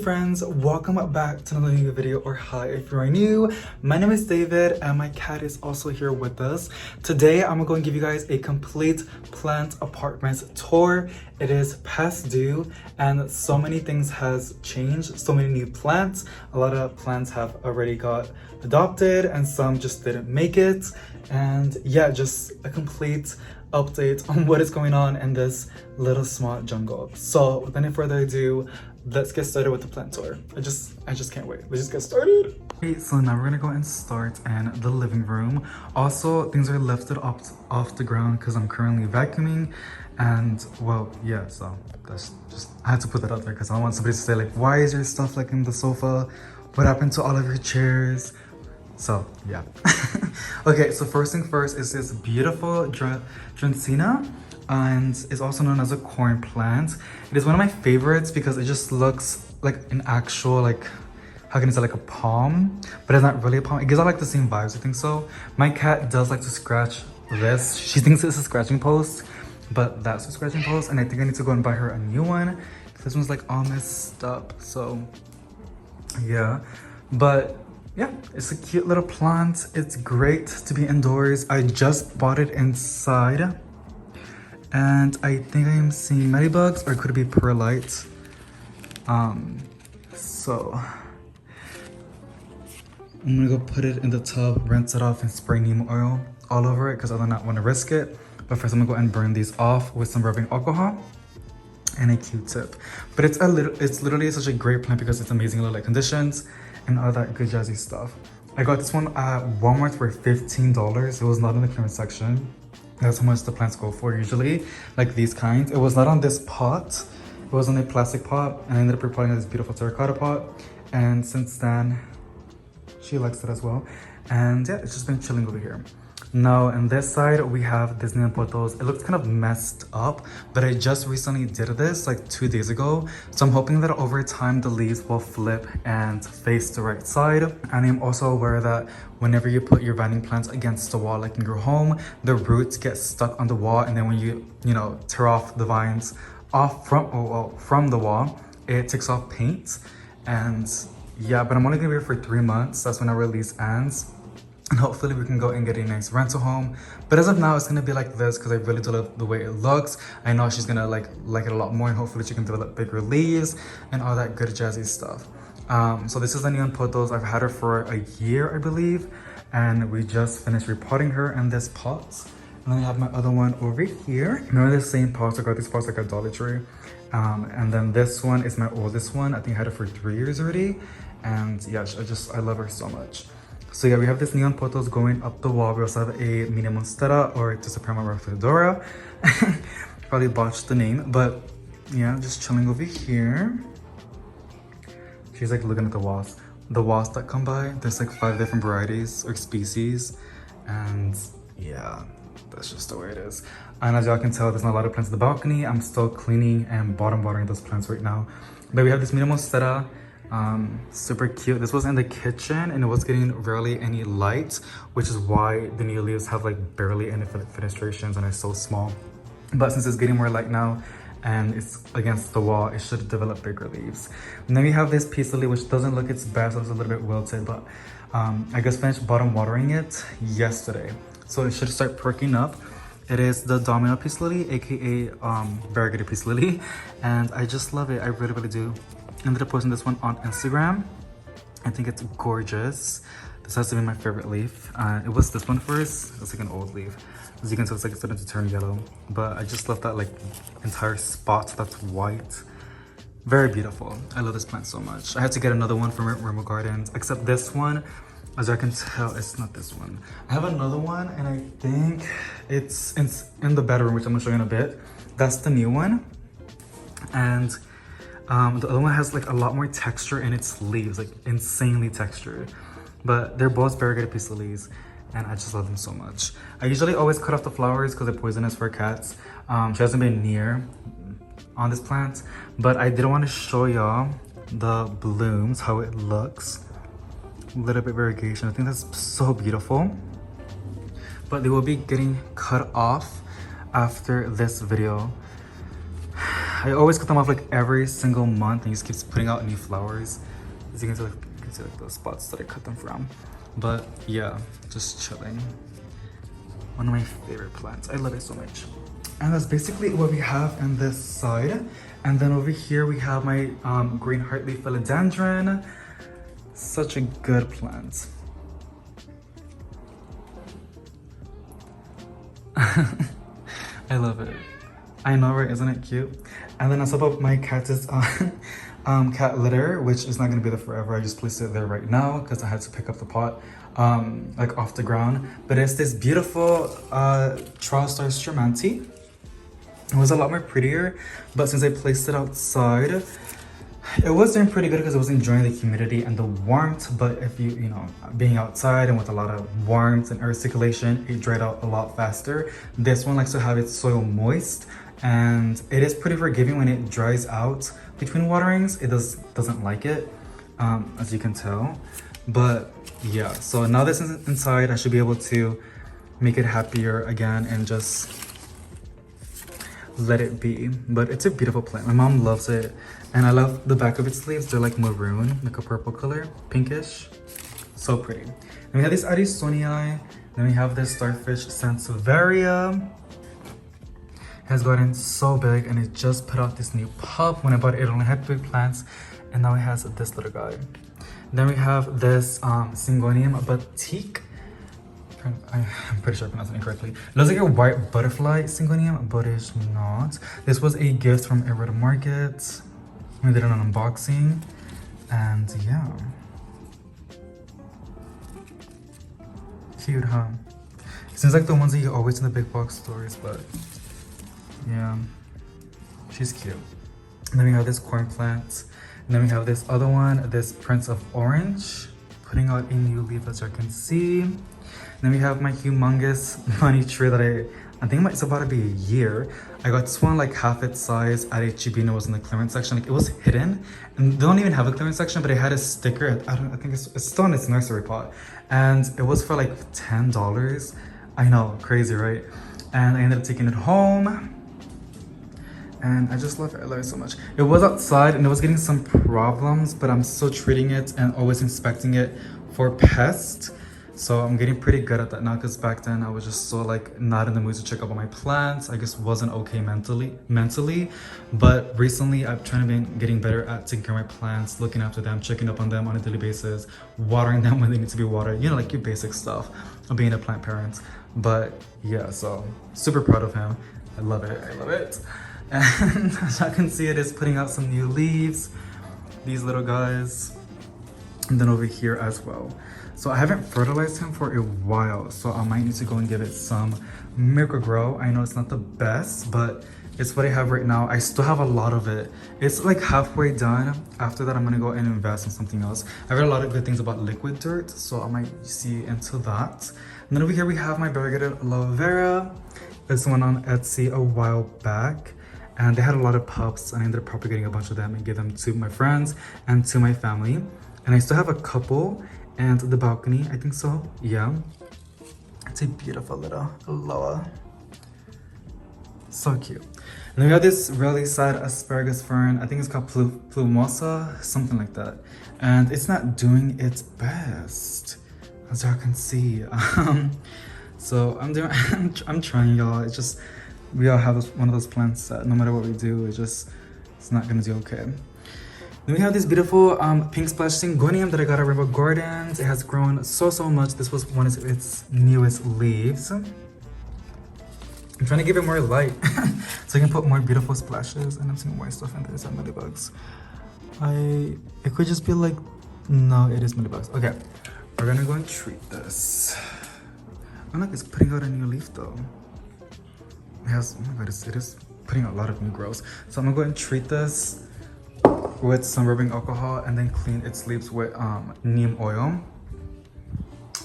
friends, welcome back to another new video, or hi if you are new. My name is David and my cat is also here with us. Today I'm going to give you guys a complete plant apartment tour. It is past due and so many things has changed, so many new plants. A lot of plants have already got adopted and some just didn't make it. And yeah, just a complete update on what is going on in this little small jungle. So without any further ado, let's get started with the plant tour. I just can't wait. Let's just get started. Okay, so now we're gonna go and start in the living room. Also, things are lifted up off the ground because I'm currently vacuuming. And well, yeah, so that's just, I had to put that out there because I don't want somebody to say like, why is your stuff like in the sofa? What happened to all of your chairs? So yeah. Okay, so first thing first is this beautiful Dracaena, and it's also known as a corn plant. It is one of my favorites because it just looks like an actual, like, how can I say, like a palm, but it's not really a palm. It gives out like the same vibes, I think so. My cat does like to scratch this. She thinks it's a scratching post, but that's a scratching post, and I think I need to go and buy her a new one. This one's like all messed up, so yeah. But yeah, it's a cute little plant. It's great to be indoors. I just bought it inside. And I think I am seeing mealybugs, or it could be perlite. So I'm gonna go put it in the tub, rinse it off, and spray neem oil all over it because I do not want to risk it. But first I'm gonna go and burn these off with some rubbing alcohol and a Q-tip. But it's literally such a great plant because it's amazing little light conditions and all that good jazzy stuff. I got this one at Walmart for $15. It was not in the clearance section. That's how much the plants go for usually, like these kinds. It was not on this pot. It was on a plastic pot, and I ended up repotting this beautiful terracotta pot. And since then, she likes it as well. And yeah, it's just been chilling over here. Now, on this side, we have Disney and Potos. It looks kind of messed up, but I just recently did this like 2 days ago. So I'm hoping that over time, the leaves will flip and face the right side. And I'm also aware that whenever you put your vanning plants against the wall, like in your home, the roots get stuck on the wall. And then when you tear off the vines off from the wall, it takes off paint. And yeah, but I'm only gonna be here for 3 months. That's when our lease ends. And hopefully we can go and get a nice rental home. But as of now, it's gonna be like this because I really do love the way it looks. I know she's gonna like it a lot more, and hopefully she can develop bigger leaves and all that good jazzy stuff. So this is the neon potos. I've had her for a year, I believe, and we just finished repotting her in this pot. And then I have my other one over here. Remember the same pots? I got these pots like at Dollar Tree. And then this one is my oldest one. I think I had her for 3 years already. And yeah, I love her so much. So yeah, we have this neon potos going up the wall. We also have a mini monstera, or just a perma fedora. Probably botched the name, but yeah, just chilling over here. She's like looking at the walls. The walls that come by, there's like 5 different varieties or species, and yeah, that's just the way it is. And as y'all can tell, there's not a lot of plants in the balcony. I'm still cleaning and bottom watering those plants right now. But we have this mini monstera. Super cute. This was in the kitchen and it was getting rarely any light, which is why the new leaves have like barely any fenestrations and are so small. But since it's getting more light now and it's against the wall, it should develop bigger leaves. And then we have this peace lily, which doesn't look its best. It's a little bit wilted, but I just finished bottom watering it yesterday, so it should start perking up. It is the Domino Peace Lily, aka variegated Peace Lily, and I just love it. I really do. Ended up posting this one on Instagram. I think it's gorgeous. This has to be my favorite leaf. It was this one first. It's like an old leaf. As you can tell, it's like starting to turn yellow. But I just love that like entire spot that's white. Very beautiful. I love this plant so much. I had to get another one from Remo Gardens, except this one, as I can tell, it's not this one. I have another one, and I think it's in the bedroom, which I'm gonna show you in a bit. That's the new one. And the other one has like a lot more texture in its leaves, like insanely textured. But they're both variegated peace lilies, and I just love them so much. I usually always cut off the flowers because they're poisonous for cats. She hasn't been near on this plant, but I did want to show y'all the blooms, how it looks. A little bit variegation. I think that's so beautiful. But they will be getting cut off after this video. I always cut them off like every single month and he just keeps putting out new flowers. As you can see, like, the spots that I cut them from. But yeah, just chilling. One of my favorite plants. I love it so much. And that's basically what we have on this side. And then over here we have my green heartleaf philodendron. Such a good plant. I love it. I know, right? Isn't it cute? And then on top of my cactus cat litter, which is not gonna be there forever. I just placed it there right now because I had to pick up the pot like off the ground. But it's this beautiful Trial-Star Stramanti. It was a lot more prettier, but since I placed it outside, it was doing pretty good because it was enjoying the humidity and the warmth. But if you know, being outside and with a lot of warmth and air circulation, it dried out a lot faster. This one likes to have its soil moist, and it is pretty forgiving when it dries out between waterings. It doesn't like it, as you can tell. But yeah, so now this is inside, I should be able to make it happier again and just let it be. But it's a beautiful plant. My mom loves it, and I love the back of its leaves. They're like maroon, like a purple color, pinkish. So pretty. Then we have this Addisonii. Then we have this starfish Sansevieria. It has gotten so big, and it just put out this new pup. When I bought it, it only had 3 plants, and now it has this little guy. Then we have this Syngonium batik. I'm pretty sure I pronounced it incorrectly. It looks like a white butterfly Syngonium, but it's not. This was a gift from a red market. We did an unboxing, and yeah. Cute, huh? It seems like the ones that you always in the big box stores, but yeah, she's cute. And then we have this corn plant. And then we have this other one, this Prince of Orange, putting out a new leaf, as you can see. Then we have my humongous money tree that I think it's about to be a year. I got this one like half its size at HEB, and it was in the clearance section. Like, it was hidden, and they don't even have a clearance section, but it had a sticker. I think it's still in its nursery pot, and it was for like $10. I know, crazy, right? And I ended up taking it home, and I just love it. I love it so much. It was outside and it was getting some problems, but I'm still treating it and always inspecting it for pests. So I'm getting pretty good at that now, because back then I was just so like not in the mood to check up on my plants. I just wasn't okay mentally. But recently I've tried to be getting better at taking care of my plants, looking after them, checking up on them on a daily basis, watering them when they need to be watered, you know, like your basic stuff of being a plant parent. But yeah, so super proud of him. I love it. I love it. And as I can see, it is putting out some new leaves, these little guys, and then over here as well. So I haven't fertilized him for a while, so I might need to go and give it some Miracle-Gro. I know it's not the best, but it's what I have right now. I still have a lot of it. It's like halfway done. After that, I'm gonna go and invest in something else. I've heard a lot of good things about liquid dirt, so I might see into that. And then over here we have my variegated aloe vera. This one on Etsy a while back, and they had a lot of pups, and I ended up propagating a bunch of them and gave them to my friends and to my family. And I still have a couple. And the balcony, I think so, yeah. It's a beautiful little aloe. So cute. And then we have this really sad asparagus fern. I think it's called plumosa, something like that. And it's not doing its best, as y'all can see. So I'm trying, y'all. It's just, we all have one of those plants that no matter what we do, it's not gonna do okay. Then we have this beautiful pink splash Syngonium that I got at Rainbow Gardens. It has grown so much. This was one of its newest leaves. I'm trying to give it more light so I can put more beautiful splashes, and I'm seeing more stuff in there. It's not millibugs. It could just be like, no, it is millibugs. Okay, we're gonna go and treat this. Oh look, it's putting out a new leaf though. It has, oh my god, it is putting out a lot of new growths. So I'm gonna go and treat this with some rubbing alcohol and then clean its leaves with neem oil.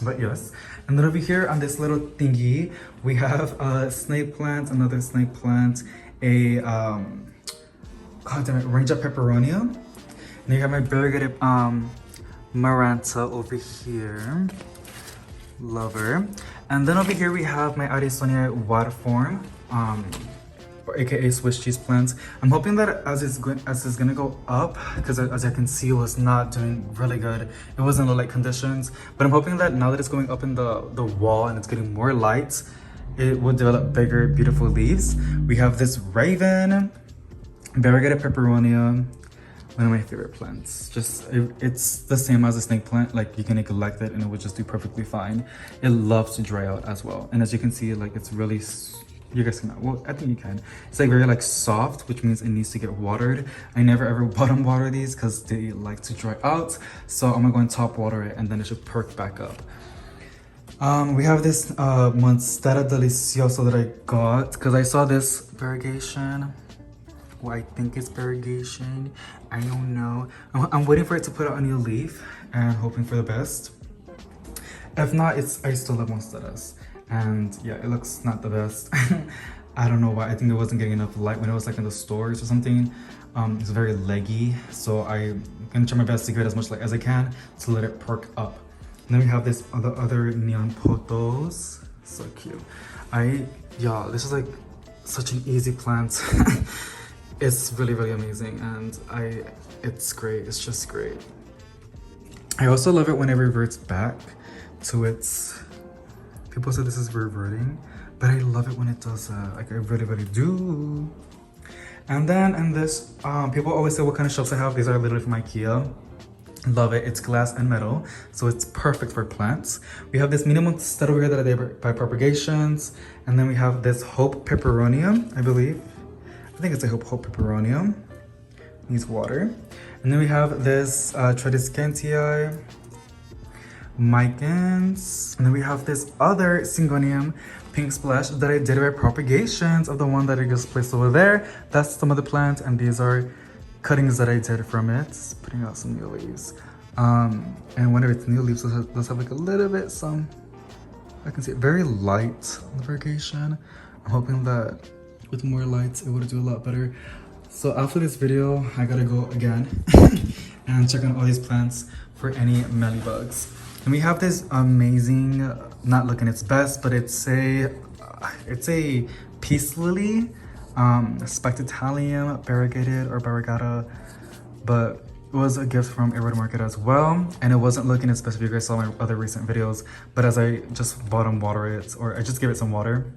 But yes, and then over here on this little thingy we have a snake plant, another snake plant, a god damn it, Ranger peperonia. And you have my variegated maranta over here, love her. And then over here we have my Addisonii water form. or aka Swiss cheese plants. I'm hoping that as it's gonna go up, because as I can see, it was not doing really good. It wasn't the light conditions, but I'm hoping that now that it's going up in the wall and it's getting more light, it will develop bigger, beautiful leaves. We have this raven, variegated peperonia, one of my favorite plants. It's the same as a snake plant. Like, you can neglect it and it would just do perfectly fine. It loves to dry out as well, and as you can see, like, it's really, you guys cannot, well, I think you can. It's like very like soft, which means it needs to get watered. I never ever bottom water these because they like to dry out, so I'm gonna go and top water it and then it should perk back up. We have this Monstera Delicioso that I got because I saw this variegation. Well, I think it's variegation, I don't know. I'm waiting for it to put out a new leaf and hoping for the best. If not, I still love Monsteras. And yeah, it looks not the best. I don't know why. I think it wasn't getting enough light when it was like in the stores or something. It's very leggy, so I'm gonna try my best to give it as much light as I can to let it perk up. And then we have this other neon potos. So cute. Yeah, this is like such an easy plant. It's really, really amazing, and it's great. It's just great. I also love it when it reverts back to its. People say this is reverting, but I love it when it does that. Like, I really, really do. And then in this, people always say what kind of shelves I have. These are literally from IKEA. Love it. It's glass and metal, so it's perfect for plants. We have this minimum set over here that I did by propagations, and then we have this Hope Peperonium, I believe. I think it's a Hope Peperonium. Needs water. And then we have this Tradescantii, Micans, and then we have this other Syngonium Pink Splash that I did by propagations of the one that I just placed over there. That's some of the plant, and these are cuttings that I did from it. It's putting out some new leaves. And whenever it's new leaves, let's have like a little bit, I can see it very light on the variegation. I'm hoping that with more lights, it would do a lot better. So after this video, I gotta go again and check on all these plants for any mealybugs. And we have this amazing, not looking its best, but it's a peace lily, Spectatalium variegated or variegata, but it was a gift from Arid Market as well, and it wasn't looking its best if you guys saw my other recent videos. But as I just bottom water it, or I just gave it some water,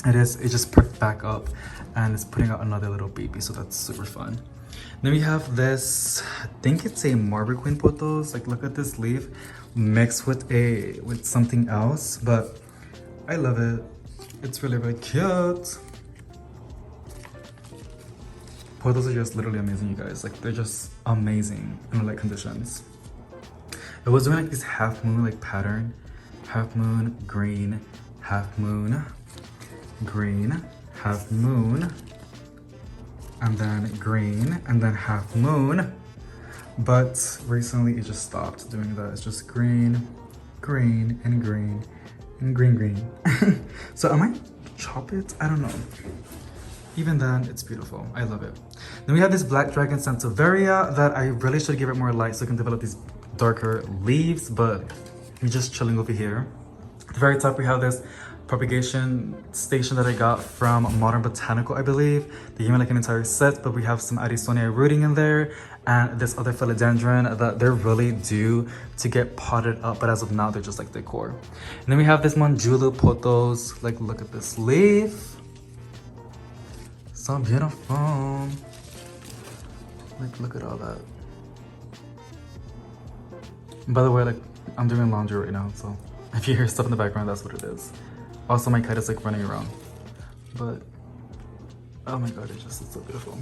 it just perked back up, and it's putting out another little baby, so that's super fun. Then we have this, I think it's a Marble Queen pothos. Like, look at this leaf mixed with something else, but I love it. It's really, really cute. Pothos are just literally amazing, you guys. Like, they're just amazing in the light conditions. It was doing like this half moon like pattern, half moon, green, half moon, green, half moon, and then green, and then half moon. But recently it just stopped doing that. It's just green, green, and green, and green, green. So I might chop it, I don't know. Even then, it's beautiful. I love it. Then we have this Black Dragon Sansevieria that I really should give it more light so it can develop these darker leaves, but I'm just chilling over here. At the very top, we have this propagation station that I got from Modern Botanical, I believe. They gave me like an entire set, but we have some Addisonia rooting in there, and this other philodendron that they're really due to get potted up, but as of now, they're just like decor. And then we have this Monjulu pothos. Like, look at this leaf. So beautiful. Like, look at all that. By the way, like, I'm doing laundry right now, so if you hear stuff in the background, that's what it is. Also, my cat is like running around, but oh my god, it's so beautiful.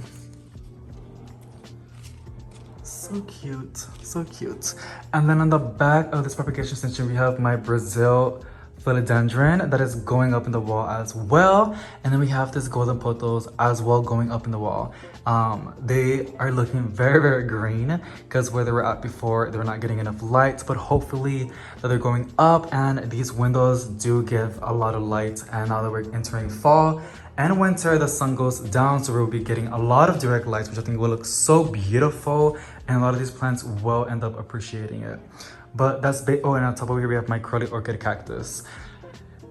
So cute, so cute. And then on the back of this propagation station, we have my Brazil philodendron that is going up in the wall as well. And then we have this golden pothos as well going up in the wall. They are looking very, very green because where they were at before, they were not getting enough light, but hopefully that they're going up, and these windows do give a lot of light. And now that we're entering fall and winter, the sun goes down, so we'll be getting a lot of direct lights, which I think will look so beautiful, and a lot of these plants will end up appreciating it. But that's oh, and on top of here we have my curly orchid cactus.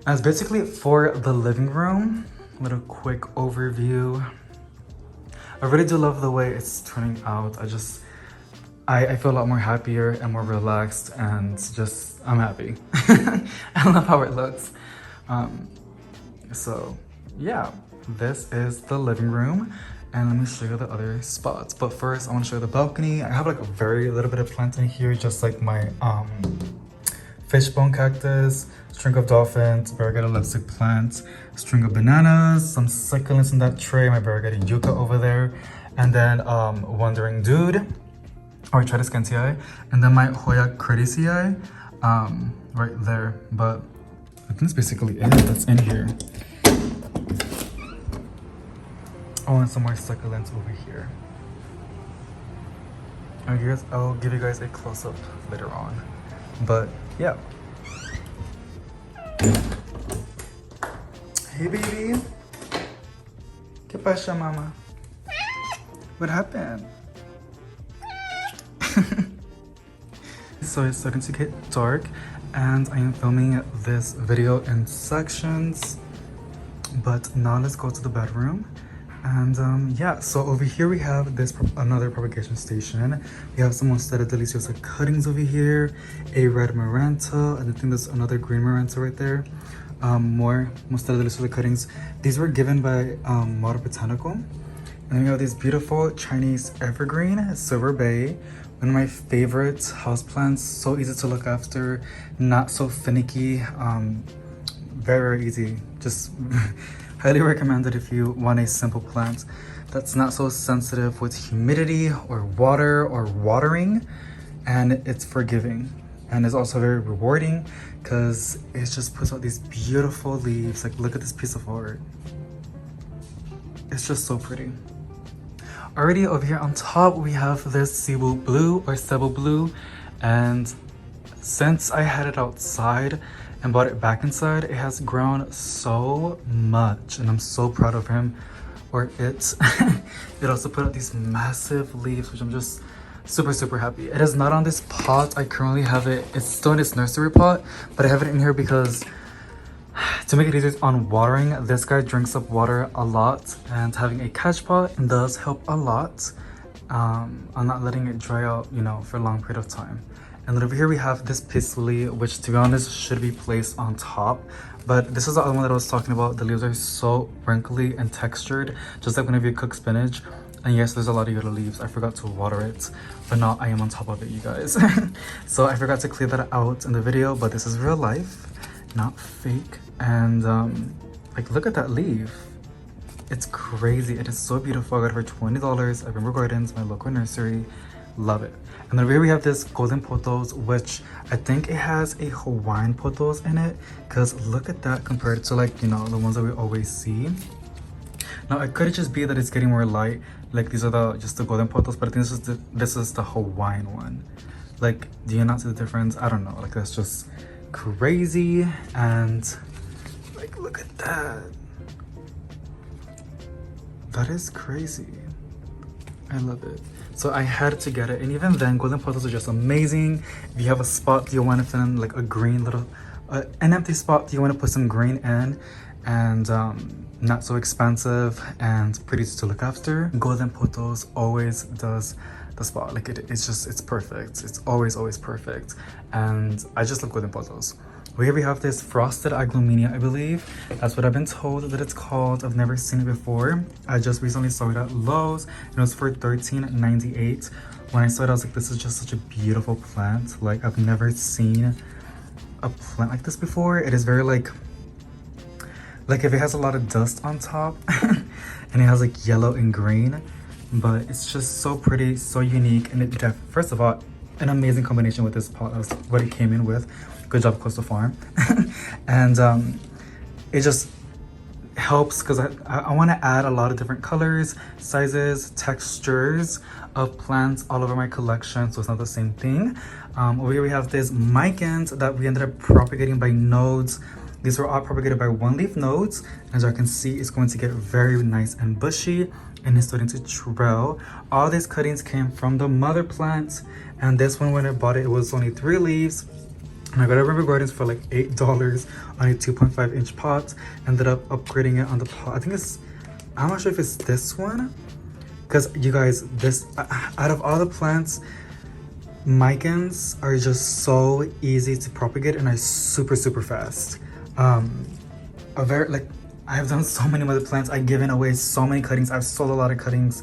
And it's basically for the living room, little quick overview. I really do love the way it's turning out. I feel a lot more happier and more relaxed, and just I'm happy. I love how it looks. So yeah, this is the living room, and let me show you the other spots. But first I want to show you the balcony. I have like a very little bit of plant in here, just like my fishbone cactus, string of dolphins, variegated lipstick plants, string of bananas, some succulents in that tray, my variegated yucca over there, and then wandering dude, or tradescantii, and then my Hoya critici right there. But I think that's basically it that's in here. Oh, and some more succulents over here. I'll give you guys a close-up later on. But yeah. Hey baby. ¿Qué pasa, mama? What happened? So it's starting to get dark, and I am filming this video in sections. But now let's go to the bedroom. And yeah, so over here we have this another propagation station. We have some Monstera Deliciosa cuttings over here, a red Maranta, and I think there's another green Maranta right there. More Monstera Deliciosa cuttings. These were given by Model Botanical. And then we have this beautiful Chinese evergreen Silver Bay, one of my favorite houseplants. So easy to look after, not so finicky, very easy. Just highly recommended if you want a simple plant that's not so sensitive with humidity or water or watering, and it's forgiving, and it's also very rewarding because it just puts out these beautiful leaves. Like, look at this piece of art. It's just so pretty. Already over here on top we have this Cebu blue or Cebu blue, and since I had it outside and brought it back inside, it has grown so much, and I'm so proud of him, or it. It also put out these massive leaves, which I'm just super happy. It is not on this pot. I currently have it, it's still in its nursery pot, but I have it in here because to make it easier on watering, this guy drinks up water a lot, and having a catch pot does help a lot on not letting it dry out, you know, for a long period of time. And then over here we have this peace lily, which to be honest should be placed on top, but this is the other one that I was talking about. The leaves are so wrinkly and textured, just like whenever you cook spinach. And yes, there's a lot of yellow leaves. I forgot to water it, but now I am on top of it, you guys. So I forgot to clear that out in the video, but this is real life, not fake. And like, look at that leaf. It's crazy. It is so beautiful. I got it for $20 at Rainbow Gardens, my local nursery. Love it. And then here we have this golden pothos, which I think it has a Hawaiian pothos in it, because look at that compared to, like, you know, the ones that we always see. Now it could just be that it's getting more light, like these are just the golden pothos, but I think this is the Hawaiian one. Like, do you not see the difference? I don't know, like, that's just crazy. And like, look at that. That is crazy. I love it. So I had to get it, and even then, golden pothos are just amazing. If you have a spot you want to fill in, like a green little, an empty spot you want to put some green in, and not so expensive and pretty to look after, golden pothos always does the spot. Like, it's perfect. It's always perfect, and I just love golden pothos. Here we have this frosted agglomenia, I believe. That's what I've been told that it's called. I've never seen it before. I just recently saw it at Lowe's, and it was for $13.98. When I saw it, I was like, this is just such a beautiful plant. Like, I've never seen a plant like this before. It is very like if it has a lot of dust on top and it has like yellow and green, but it's just so pretty, so unique. And it, first of all, an amazing combination with this pot. That's what it came in with. Good job, Coastal Farm. And it just helps because I want to add a lot of different colors, sizes, textures of plants all over my collection, so it's not the same thing. Over here we have this micans that we ended up propagating by nodes. These were all propagated by one leaf nodes. As you can see, it's going to get very nice and bushy, and it's starting to trail. All these cuttings came from the mother plant, and this one, when I bought it, it was only 3 leaves. And I got it at River Gardens for like $8 on a 2.5-inch pot. Ended up upgrading it on the pot. I think it's, I'm not sure if it's this one. Because you guys, this, out of all the plants, micans are just so easy to propagate and are super, super fast. I've done so many other plants. I've given away so many cuttings. I've sold a lot of cuttings.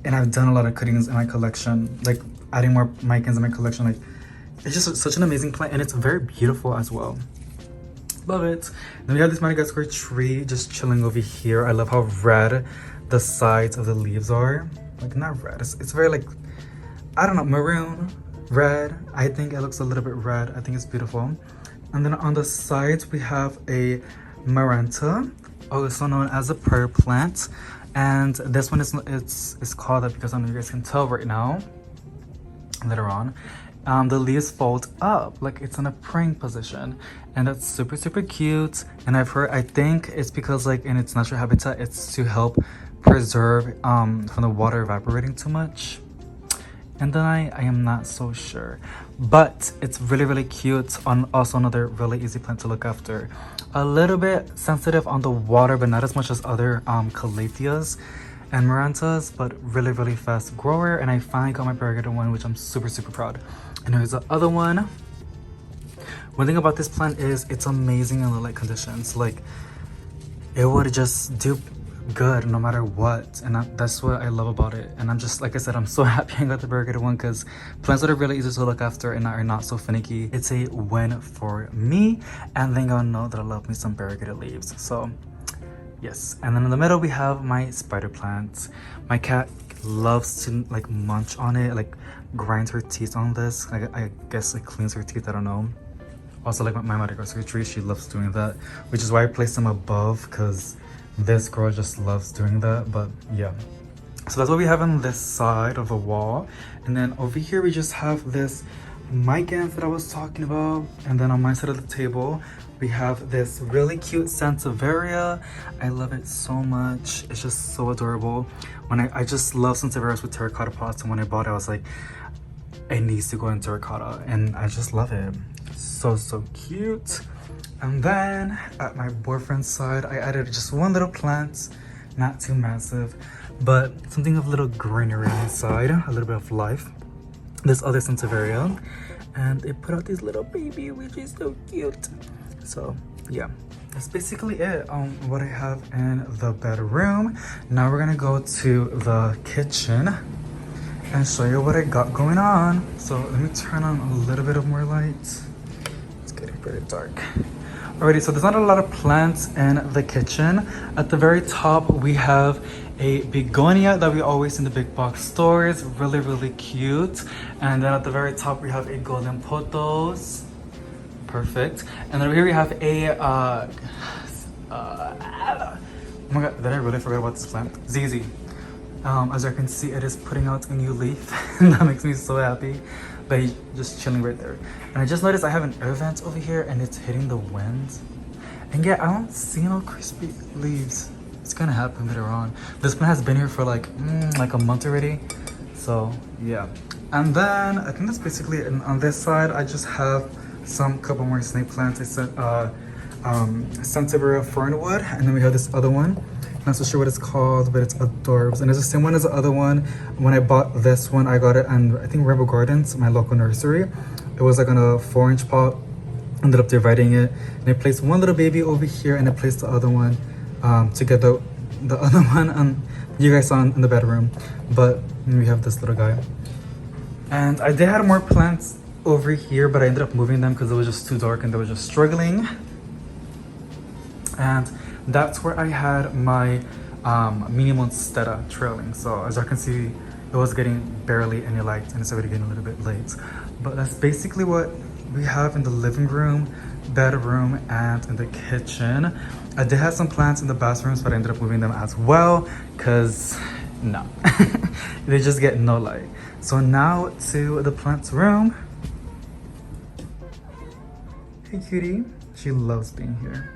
And I've done a lot of cuttings in my collection. Like adding more micans in my collection. Like, it's just such an amazing plant, and it's very beautiful as well. Love it. Then we have this Madagascar tree just chilling over here. I love how red the sides of the leaves are. Like, not red, it's very like, I don't know, maroon, red. I think it looks a little bit red. I think it's beautiful. And then on the sides we have a Maranta, also known as a prayer plant. And this one is it's called that because I don't know if you guys can tell right now, later on. The leaves fold up like it's in a praying position, and that's super, super cute. And I think it's because like in its natural habitat, it's to help preserve from the water evaporating too much. And then I am not so sure, but it's really, really cute. Also another really easy plant to look after. A little bit sensitive on the water, but not as much as other calatheas and Marantas, but really, really fast grower. And I finally got my variegated one, which I'm super, super proud. And here's the other one. One thing about this plant is it's amazing in low light conditions. Like, it would just do good no matter what, and that's what I love about it. And I'm just, like I said, I'm so happy I got the variegated one, because plants that are really easy to look after and are not so finicky, it's a win for me. And then y'all know that I love me some variegated leaves, so yes. And then in the middle we have my spider plant. My cat loves to like munch on it, like grinds her teeth on this. I guess it cleans her teeth, I don't know. Also, like my Madagascar tree, she loves doing that, which is why I placed them above, because this girl just loves doing that. But yeah, so that's what we have on this side of the wall. And then over here we just have this micans that I was talking about. And then on my side of the table we have this really cute Sansevieria. I love it so much. It's just so adorable. When I just love Sansevierias with terracotta pots, and when I bought it I was like, it needs to go in terracotta, and I just love it. So, so cute. And then at my boyfriend's side, I added just one little plant, not too massive, but something of a little greenery inside, a little bit of life. This other Sansevieria, and it put out this little baby, which is so cute. So yeah, that's basically it on what I have in the bedroom. Now we're gonna go to the kitchen and show you what I got going on. So let me turn on a little bit of more light. It's getting pretty dark. Alrighty, so there's not a lot of plants in the kitchen. At the very top, we have a begonia that we always see in the big box stores. Really, really cute. And then at the very top, we have a golden pothos. Perfect. And then over here we have a, oh my god, did I really forget about this plant? ZZ. As you can see, it is putting out a new leaf. That makes me so happy. But he's just chilling right there. And I just noticed I have an air vent over here and it's hitting the wind. And yeah, I don't see no crispy leaves. It's gonna happen later on. This plant has been here for like a month already. So yeah. And then I think that's basically it. And on this side, I just have some couple more snake plants. I said Sansevieria fernwood, and then we have this other one. I'm not so sure what it's called, but it's adorbs. And it's the same one as the other one. When I bought this one, I got it and I think River Gardens, my local nursery. It was like on a 4-inch pot. Ended up dividing it, and I placed one little baby over here, and I placed the other one to get the other one you guys saw in the bedroom. But we have this little guy. And I did have more plants over here, but I ended up moving them because it was just too dark and they were just struggling. And that's where I had my mini monstera trailing. So as you can see, it was getting barely any light and it's already getting a little bit late. But that's basically what we have in the living room, bedroom, and in the kitchen. I did have some plants in the bathrooms, but I ended up moving them as well because no, they just get no light. So now to the plants room. Hey cutie, she loves being here.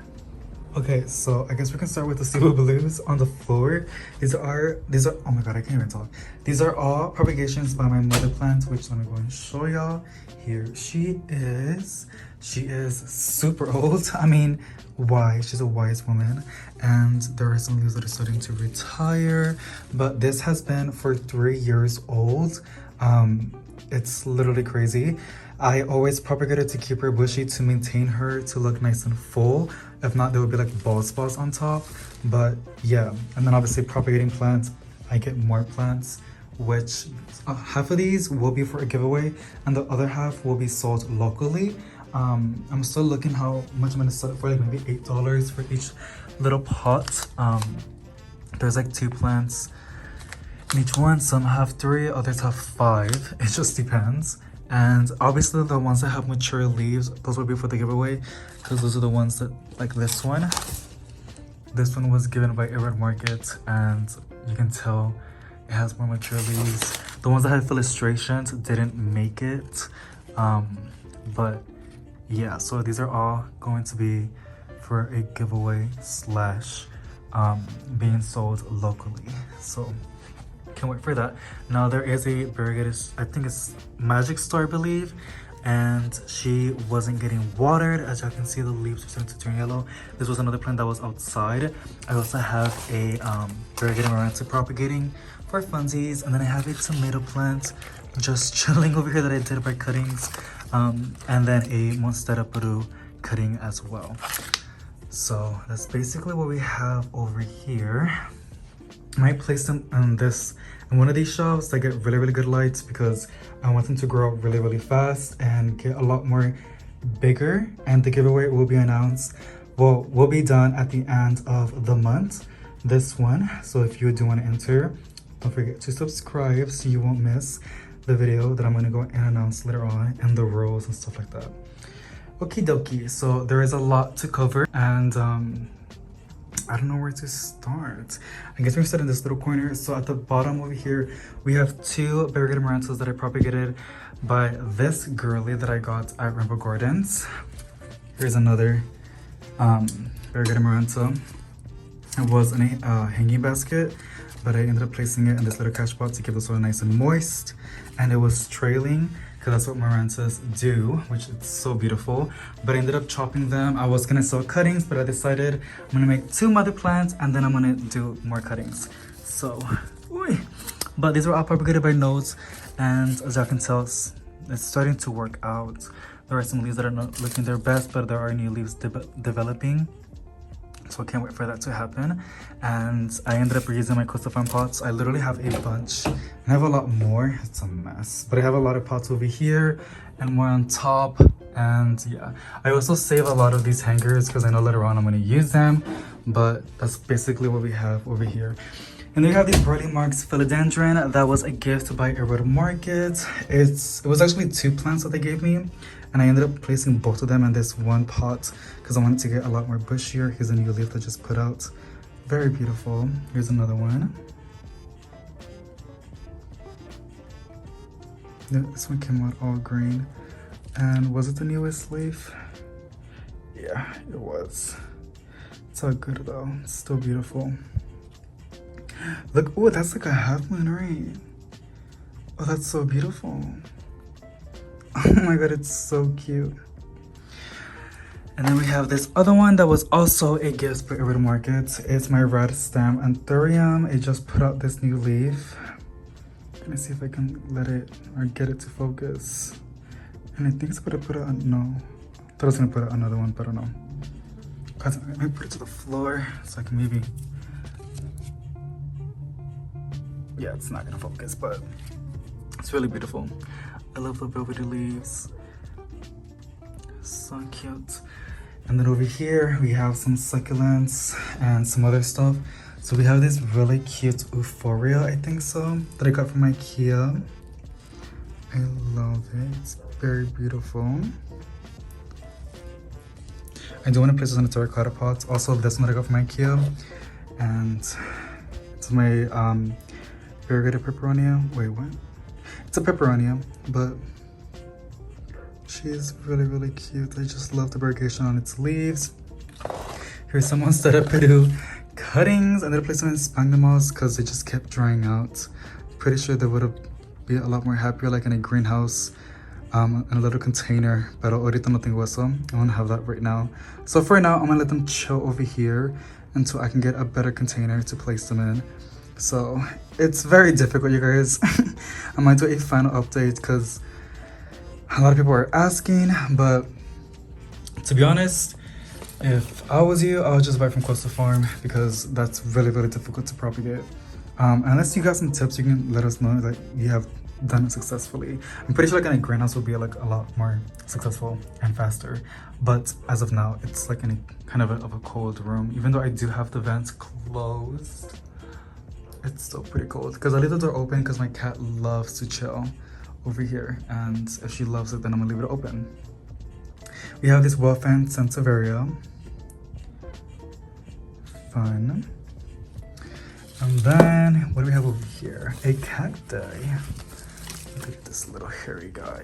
Okay, so I guess we can start with the Cebu blues on the floor. These are oh my god, I can't even talk. These are all propagations by my mother plant, which let me go and show y'all. Here she is. She is super old. I mean, wise. She's a wise woman. And there are some leaves that are starting to retire. But this has been for 3 years old. It's literally crazy. I always propagate it to keep her bushy to maintain her to look nice and full. If not, there would be like bald spots on top. But yeah, and then obviously propagating plants, I get more plants, which half of these will be for a giveaway and the other half will be sold locally. I'm still looking how much I'm gonna sell it for, like maybe $8 for each little pot. There's like 2 plants in each one. Some have 3, others have 5. It just depends. And obviously the ones that have mature leaves, those will be for the giveaway, because those are the ones that, like this one was given by Red Market, and you can tell it has more mature leaves. The ones that had illustrations didn't make it, but yeah, so these are all going to be for a giveaway slash being sold locally. So can't wait for that. Now there is a variegated, I think it's Magic Star, I believe, and she wasn't getting watered. As y'all can see, the leaves are starting to turn yellow. This was another plant that was outside. I also have a variegated Maranta propagating for funsies, and then I have a tomato plant just chilling over here that I did by cuttings, and then a Monstera Peru cutting as well. So that's basically what we have over here. I might place them in one of these shelves that get really good lights, because I want them to grow up really fast and get a lot more bigger. And the giveaway will be announced, well, will be done at the end of the month, this one. So if you do want to enter, don't forget to subscribe so you won't miss the video that I'm going to go and announce later on, and the rows and stuff like that. Okie dokie, so there is a lot to cover, and I don't know where to start. I guess we're gonna start in this little corner. So at the bottom over here, we have 2 variegated Marantas that I propagated by this girly that I got at Rainbow Gardens. Here's another variegated Maranta. It was in a hanging basket, but I ended up placing it in this little cash pot to keep the soil nice and moist. And it was trailing, because that's what Marantas do, which is so beautiful. But I ended up chopping them. I was gonna sell cuttings, but I decided I'm gonna make 2 mother plants, and then I'm gonna do more cuttings. So, but these were all propagated by nodes, and as y'all can tell, it's starting to work out. There are some leaves that are not looking their best, but there are new leaves developing. So I can't wait for that to happen. And I ended up reusing my coastal farm pots. I literally have a bunch, and I have a lot more. It's a mess, but I have a lot of pots over here and more on top. And yeah, I also save a lot of these hangers because I know later on I'm going to use them, but that's basically what we have over here. And then we have these Burley Marks philodendron that was a gift by Red Market. It was actually 2 plants that they gave me, and I ended up placing both of them in this one pot because I wanted to get a lot more bushier. Here's a new leaf that just put out. Very beautiful. Here's another one. Yeah, this one came out all green. And was it the newest leaf? Yeah, it was. It's all good though. It's still beautiful. Look, oh, that's like a half moon, right? Oh, that's so beautiful. Oh my god, it's so cute. And then we have this other one that was also a gift by Red Market. It's my red stem anthurium. It just put out this new leaf. Let me see if I can let it or get it to focus. And I think it's gonna put out, no. I thought I was gonna put out another one, but I don't know. Let me put it to the floor so I can maybe, yeah, it's not gonna focus, but it's really beautiful. I love the velvety leaves. So cute. And then over here we have some succulents and some other stuff. So we have this really cute euphoria, I think so, that I got from IKEA. I love it. It's very beautiful. I do want to place this in a terracotta pot. Also, this one that I got from IKEA. And it's my variegated peperonia. Wait, what? It's a peperonia, but she's really cute. I just love the variegation on its leaves. Here's some Monstera Peru cuttings. I ended up placing them in sphagnum moss because they just kept drying out. Pretty sure they would have been a lot more happier like in a greenhouse, in a little container. Pero ahorita no tengo eso. I want to have that right now. So for now, I'm gonna let them chill over here until I can get a better container to place them in. So it's very difficult, you guys. I might do a final update because a lot of people are asking, but to be honest, if I was you, I would just buy from Coastal Farm because that's really, really difficult to propagate. Unless you got some tips, you can let us know that you have done it successfully. I'm pretty sure like in a greenhouse will be like a lot more successful and faster. But as of now, it's like in a kind of a cold room. Even though I do have the vents closed, it's still pretty cold because I leave the door open because my cat loves to chill over here, and if she loves it, then I'm gonna leave it open. We have this well-fanned Sansevieria. Fun. And then what do we have over here? A cacti. Look at this little hairy guy.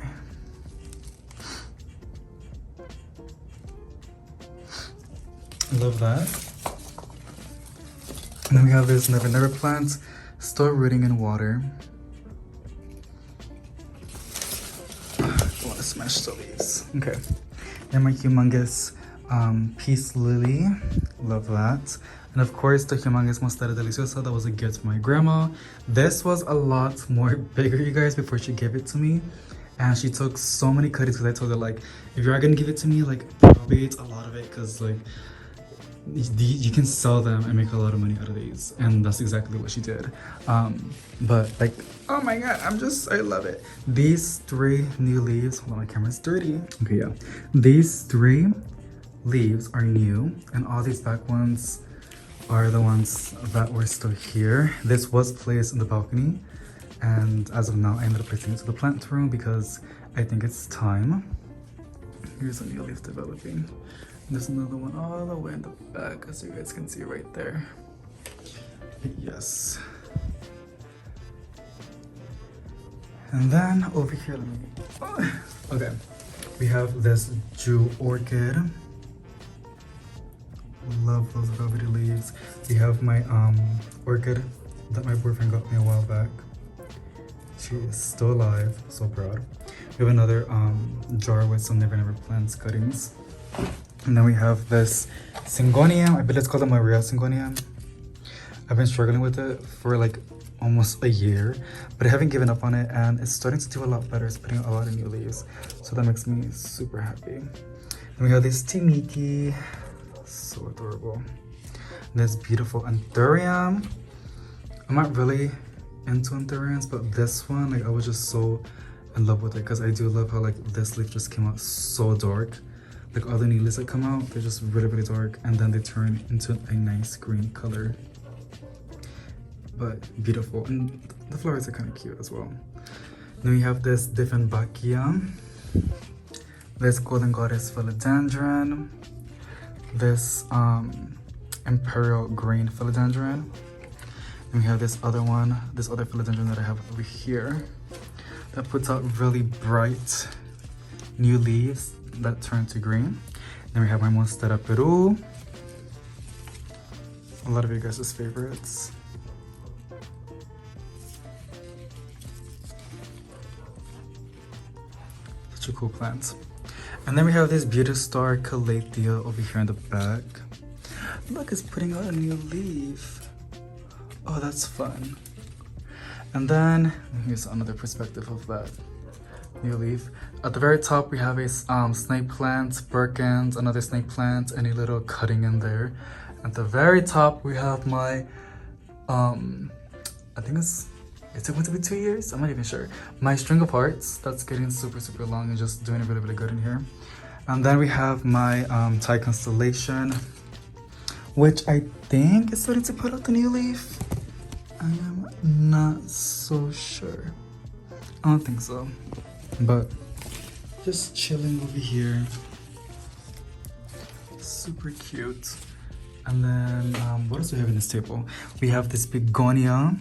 Love that. And then we have this Never Never plant, still rooting in water. I want to smash the leaves. Okay. And my humongous peace lily. Love that. And of course, the humongous Monstera Deliciosa that was a gift from my grandma. This was a lot more bigger, you guys, before she gave it to me. And she took so many cuttings because I told her, like, if you are going to give it to me, like, probate a lot of it because, like, you can sell them and make a lot of money out of these, and that's exactly what she did. But like, oh my god, I love it. These 3 new leaves, hold on, my camera's dirty. Okay, yeah, these 3 leaves are new, and all these back ones are the ones that were still here. This was placed in the balcony, and as of now I ended up placing it to the plant room because I think it's time. Here's a new leaf developing. There's another one all the way in the back, as you guys can see right there. Yes. And then over here, okay, we have this Jew orchid. Love those velvety leaves. We have my orchid that my boyfriend got me a while back. She is still alive, so proud. We have another jar with some Never Never plants cuttings. And then we have this Syngonium. I believe it's called a Maria Syngonium. I've been struggling with it for like almost a year, but I haven't given up on it, and it's starting to do a lot better. It's putting out a lot of new leaves, so that makes me super happy. Then we have this Timiki, so adorable. This beautiful Anthurium. I'm not really into Anthuriums, but this one, like, I was just so in love with it because I do love how like this leaf just came out so dark. Like all the new leaves that come out, they're just really, really dark, and then they turn into a nice green color. But beautiful, and the flowers are kind of cute as well. Then we have this Dieffenbachia, this Golden Goddess Philodendron, this Imperial Green Philodendron. And we have this other one, this other philodendron that I have over here that puts out really bright new leaves that turn to green. Then we have my Monstera Peru, a lot of you guys' favorites. Such a cool plant. And then we have this Beauty Star Calathea over here in the back. Look, it's putting out a new leaf. Oh, that's fun. And then here's another perspective of that new leaf. At the very top, we have a snake plant, Birkins, another snake plant, and a little cutting in there. At the very top, we have my, I think it's going to be 2 years? I'm not even sure. My string of hearts, that's getting super, super long and just doing really, really good in here. And then we have my Thai constellation, which I think is starting to put out the new leaf. I am not so sure. I don't think so, but just chilling over here. Super cute. And then what else do we have in this table? We have this begonia.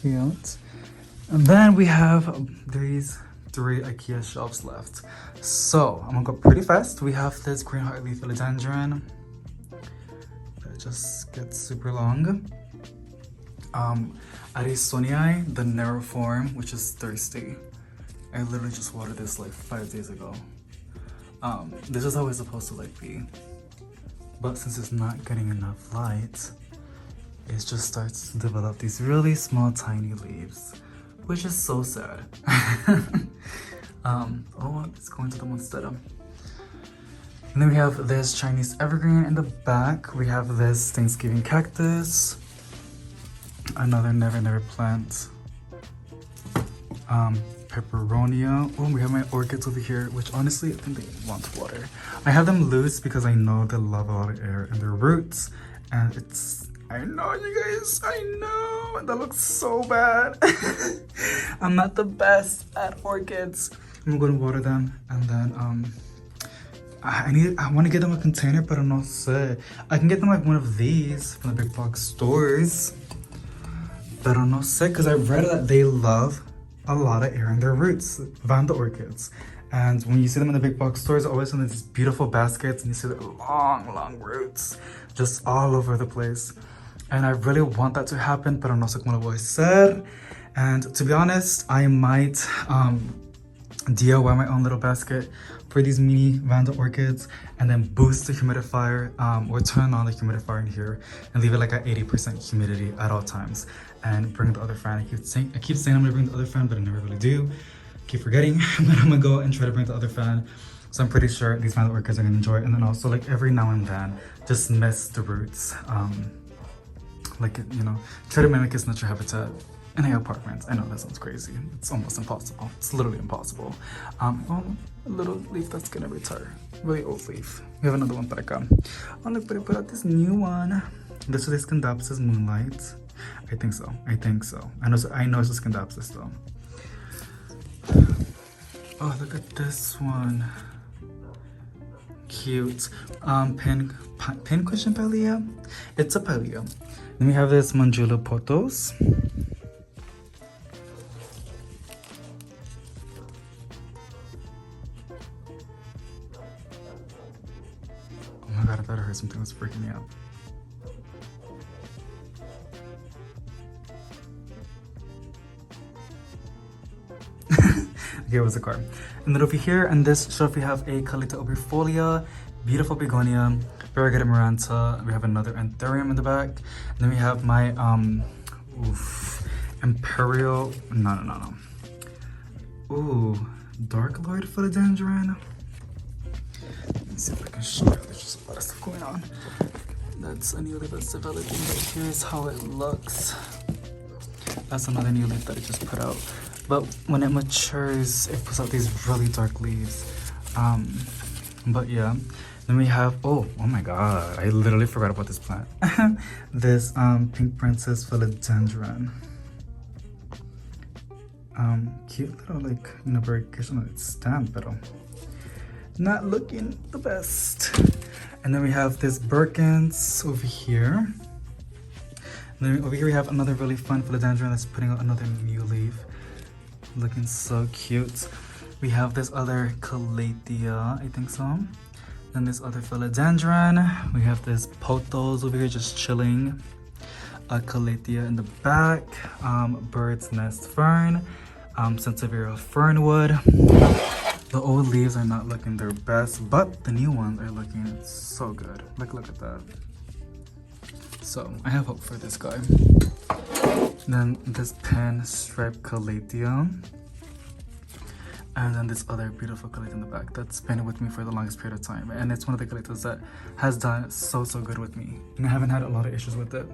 Cute. And then we have these 3 IKEA shelves left. So I'm gonna go pretty fast. We have this green heartleaf philodendron that just gets super long. Arisonii, the narrow form, which is thirsty. I literally just watered this like 5 days ago. This is how it's supposed to like be. But since it's not getting enough light, it just starts to develop these really small tiny leaves, which is so sad. Oh, it's going to the monstera. And then we have this Chinese evergreen in the back. We have this Thanksgiving cactus, another never plant, peperonia. Oh, we have my orchids over here, which honestly I think they want water. I have them loose because I know they love a lot of air in their roots, and I know, you guys, I know that looks so bad. I'm not the best at orchids. I'm gonna water them, and then I want to get them a container, but I don't know. I can get them like one of these from the big box stores, but I don't know because I read that they love a lot of air in their roots, Vanda orchids. And when you see them in the big box stores, always in these beautiful baskets, and you see the long roots just all over the place. And I really want that to happen, pero no sé cómo lo voy a hacer. And to be honest, I might DIY my own little basket for these mini Vanda orchids, and then boost the humidifier or turn on the humidifier in here and leave it like at 80% humidity at all times, and bring the other fan. I keep saying I'm gonna bring the other fan, but I never really do. Keep forgetting, but I'm gonna go and try to bring the other fan. So I'm pretty sure these Vanda orchids are gonna enjoy it. And then also like every now and then, just mist the roots. Like, you know, try to mimic its natural habitat in an apartment. I know that sounds crazy. It's almost impossible. It's literally impossible. Oh, a little leaf that's gonna retire. Really old leaf. We have another one para acá. Oh, look, but I put out this new one. This is Scandapsis Moonlight. I think so. I know it's a Scandapsis though. Oh, look at this one. Cute. Pin cushion palea. It's a palea. Then we have this Manjula Potos. Oh my god, I thought I heard something was freaking me out. Okay, it was a car. And then over here in this shelf we have a Calita obrifolia, beautiful begonia, variegated maranta. We have another anthurium in the back. And then we have my imperial, no. Ooh, dark lord philodendron. Let me see if I can show you. There's just a lot of stuff going on. That's a new leaf that's developing, but here's how it looks. That's another new leaf that I just put out. But when it matures, it puts out these really dark leaves. But yeah. Then we have, oh my god, I literally forgot about this plant. This pink princess philodendron. Cute little, like, you know, variegation on its stem, but not looking the best. And then we have this Birkins over here. And then over here we have another really fun philodendron that's putting out another new leaf. Looking so cute. We have this other Calathea, I think so. Then this other philodendron. We have this Pothos over here just chilling. A Calathea in the back. Bird's nest fern. Sansevieria fernwood. The old leaves are not looking their best, but the new ones are looking so good. Like, look at that. So I have hope for this guy. Then this pen striped Calathea. And then this other beautiful Calathea in the back that's been with me for the longest period of time. And it's one of the Calatheas that has done so good with me. And I haven't had a lot of issues with it.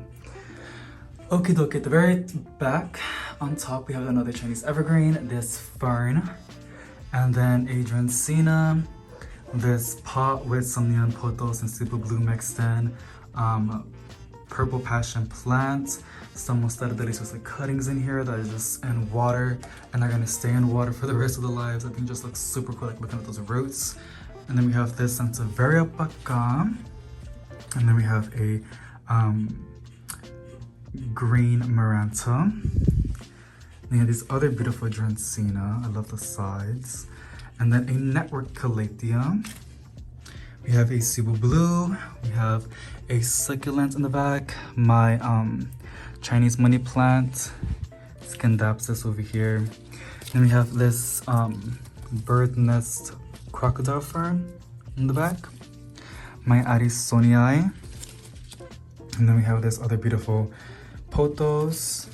Okie dokie, at the very back on top we have another Chinese evergreen, this fern. And then Adriancina, this pot with some neon pothos and super blue mixed in. Purple passion plant, some mostarda deliciosa cuttings in here that is just in water and are gonna stay in water for the rest of their lives. I think it just looks super cool, like looking at those roots. And then we have this Sansevieria paca. And then we have a green maranta. They have these other beautiful Dracaena. I love the sides. And then a network Calathea. We have a Cebu Blue. We have a succulent in the back. My Chinese money plant. Scandapsus over here. And we have this bird nest crocodile fern in the back. My Addisonii. And then we have this other beautiful pothos.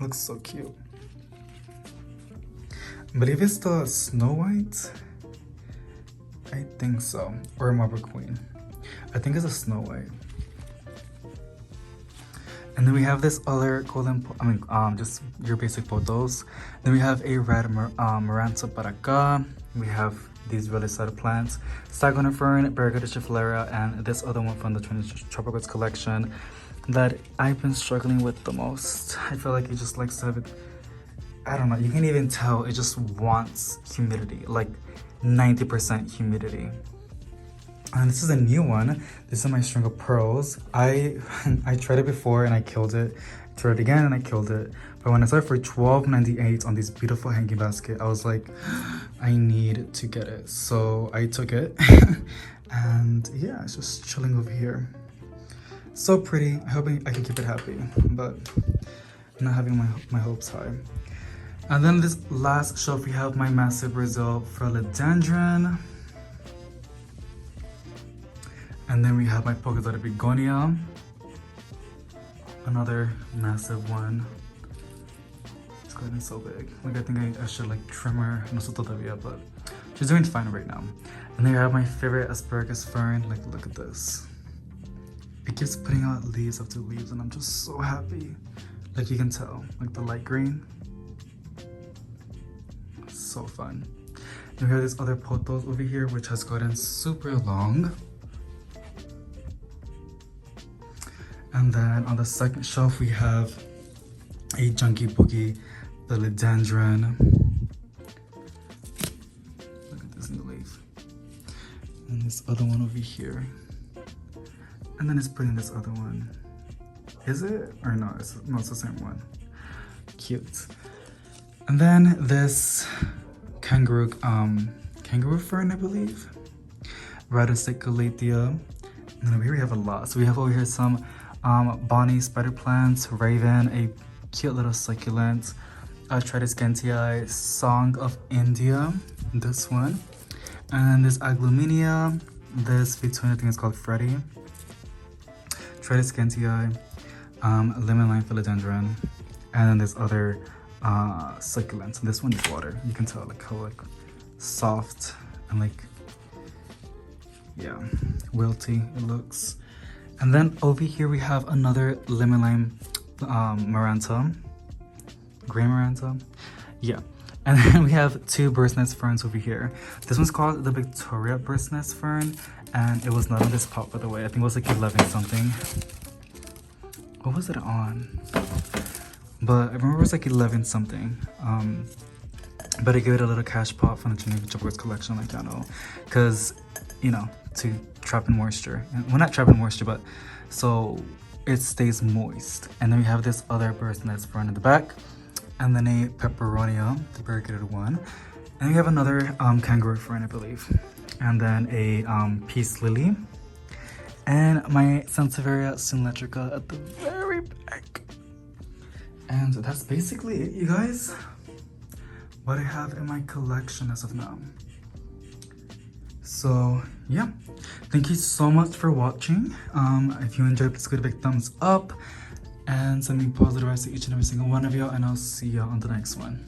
Looks so cute. I believe it's the Snow White. I think so. Or Marble Queen. I think it's a Snow White. And then we have this other golden, just your basic pothos. Then we have a red Maranta Paraca. We have these really sad plants. Sagona Fern, Barracuda Schefflera, and this other one from the Tropicals collection that I've been struggling with the most. I feel like it just likes to have it, I don't know, you can even tell it just wants humidity, like 90% humidity. And this is a new one. This is my string of pearls. I tried it before and I killed it. Tried it again and I killed it. But when I saw it for $12.98 on this beautiful hanging basket, I was like, I need to get it. So I took it. And yeah, it's just chilling over here. So pretty. I hope I can keep it happy, but I'm not having my hopes high. And then this last shelf, we have my massive Brazil philodendron. And then we have my polka dotted begonia. Another massive one. It's getting so big. Like, I think I should like trim her. No sé todavía, but she's doing fine right now. And then I have my favorite asparagus fern. Like, look at this. It keeps putting out leaves after leaves, and I'm just so happy. Like, you can tell, like the light green. So fun. And we have this other pothos over here, which has gotten super long. And then on the second shelf, we have a Junkie Boogie philodendron. Look at this in the leaf. And this other one over here. And then it's putting this other one. Is it? Or no, it's the same one. Cute. And then this kangaroo fern, I believe. Radistic Calathea. And then over here we have a lot. So we have over here some Bonnie spider plants, Raven, a cute little succulent, Tridescantii, Song of India, this one, and this Agluminia, this between, I think it's called Freddy, Tridescantii, Lemon Lime Philodendron, and then this other succulent. And this one is water. You can tell like how like soft and like, yeah, wilty it looks. And then over here we have another lemon lime Maranta, gray Maranta, yeah. And then we have two bird's nest ferns over here. This one's called the Victoria bird's nest fern, and it was not on this pot, by the way. I think it was like 11 something. What was it on? But I remember it was like 11 something. But I gave it a little cash pot from the Geneva Chipboards collection, like y'all know, because you know, to trap in moisture. Well, not trap in moisture, but so it stays moist. And then we have this other bird's nest fern in the back, and then a peperonia, the variegated one. And we have another kangaroo fern, I believe, and then a peace lily, and my Sansevieria synelectrica at the very back. And that's basically it, you guys. What I have in my collection as of now. So yeah, thank you so much for watching. If you enjoyed, please give it a big thumbs up and send me positive vibes to each and every single one of you, and I'll see you on the next one.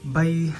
Bye.